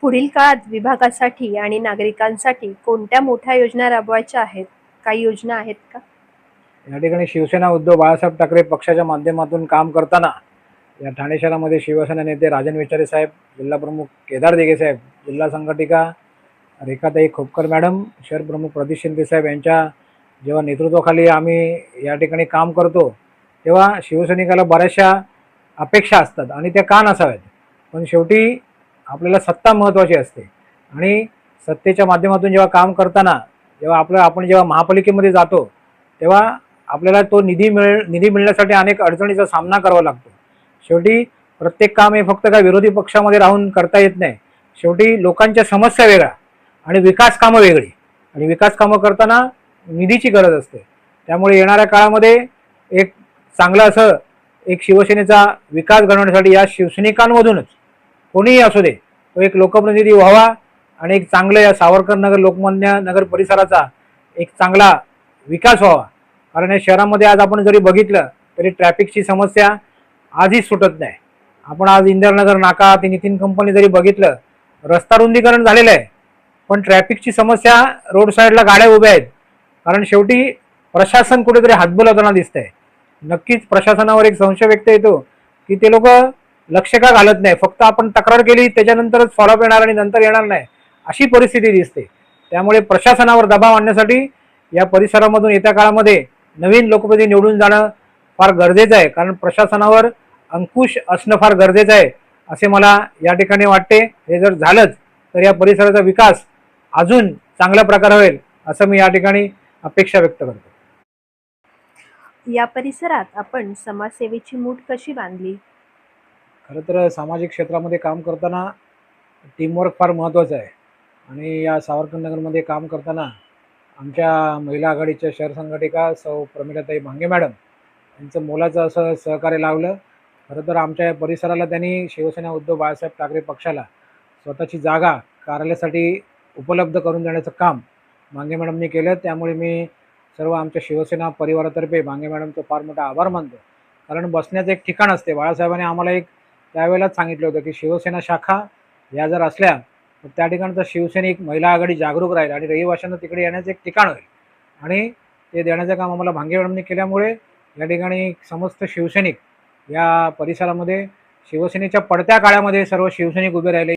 पुढील काळात विभागासाठी आणि नागरिकांसाठी कोणत्या मोठ्या योजना राबवायच्या आहेत? काही योजना आहेत का? या ठिकाणी शिवसेना उद्धव बाळासाहेब ठाकरे पक्षाच्या माध्यमातून काम करताना या ठाणे शहरामध्ये शिवसेना नेते राजन विचारे साहेब, जिल्हा प्रमुख केदार दिघे साहेब, जिल्हा संघटिका रेखाताई खोपकर मॅडम, शहर प्रमुख प्रदीप शिंदे साहेब यांच्या जेव्हा नेतृत्वाखाली आम्ही या ठिकाणी काम करतो, तेव्हा शिवसैनिकाला बऱ्याचशा अपेक्षा असतात आणि त्या का नसाव्यात. पण शेवटी आपल्याला सत्ता महत्त्वाची असते आणि सत्तेच्या माध्यमातून जेव्हा काम करताना जेव्हा आपण जेव्हा महापालिकेमध्ये जातो, तेव्हा आपल्याला तो निधी मिळण्यासाठी अनेक अडचणीचा सामना करावा लागतो. शेवटी प्रत्येक काम हे फक्त काय विरोधी पक्षामध्ये राहून करता येत नाही. शेवटी लोकांच्या समस्या वेगळ्या आणि विकास कामं वेगळी आणि विकास कामं करताना निधीची गरज असते. त्यामुळे येणाऱ्या काळामध्ये एक चांगला असं एक शिवसेनेचा विकास घडवण्यासाठी या शिवसैनिकांमधूनच कोणीही असू दे तो एक लोकप्रतिनिधी व्हावा आणि एक चांगलं या सावरकर नगर, लोकमान्य नगर परिसराचा एक चांगला विकास व्हावा. कारण या शहरामध्ये आज आपण जरी बघितलं तरी ट्रॅफिकची समस्या आजही सुटत नाही. आपण आज इंदिरानगर नाका ते नितीन कंपनी जरी बघितलं, रस्ता रुंदीकरण झालेलं आहे, पण ट्रॅफिकची समस्या, रोड साईडला गाड्या उभ्या आहेत. कारण शेवटी प्रशासन कुठेतरी हातबल होताना दिसतंय. नक्कीच प्रशासनावर एक संशय व्यक्त येतो की ते लोक लक्ष का घालत नाही, फक्त आपण तक्रार केली त्याच्यानंतरच फॉलोअप येणार आणि नंतर येणार नाही, अशी परिस्थिती दिसते. त्यामुळे प्रशासनावर दबाव आणण्यासाठी या परिसरामधून येत्या काळामध्ये नवीन लोकप्रतिनिधी निवडून जाणं फार गरजेचं आहे. कारण प्रशासनावर अंकुश असणं फार गरजेचं आहे असे मला या ठिकाणी वाटते. हे जर झालंच तर या परिसराचा विकास अजून चांगल्या प्रकारे होईल असं मी या ठिकाणी अपेक्षा व्यक्त करतो. या परिसरात आपण समाजसेवेची मूठ कशी बांधली? खरं तर सामाजिक क्षेत्रामध्ये काम करताना टीमवर्क फार महत्त्वाचं आहे आणि या सावरकरनगरमध्ये काम करताना आमच्या महिला आघाडीच्या शहर संघटिका सौ प्रमिलाताई भांगे मॅडम यांचं मोलाचं असं सहकार्य लावलं. खरं तर आमच्या या परिसराला त्यांनी शिवसेना उद्धव बाळासाहेब ठाकरे पक्षाला स्वतःची जागा कार्यालयासाठी उपलब्ध करून देण्याचं काम भांगे मॅडमनी केलं. त्यामुळे मी सर्व आमच्या शिवसेना परिवारातर्फे भांगे मॅडमचं फार मोठा आभार मानतो. कारण बसण्याचं एक ठिकाण असते. बाळासाहेबांनी आम्हाला एक त्यावेळेलाच सांगितलं होतं की शिवसेना शाखा या जर असल्या तर त्या ठिकाणचा शिवसैनिक महिला आघाडी जागरूक राहील आणि रहिवाशांना तिकडे येण्याचं एक ठिकाण होईल आणि ते देण्याचं काम आम्हाला भांगे मॅडमने केल्यामुळे या ठिकाणी समस्त शिवसैनिक या परिसरामध्ये शिवसेनेच्या पडत्या काळामध्ये सर्व शिवसैनिक उभे राहिले.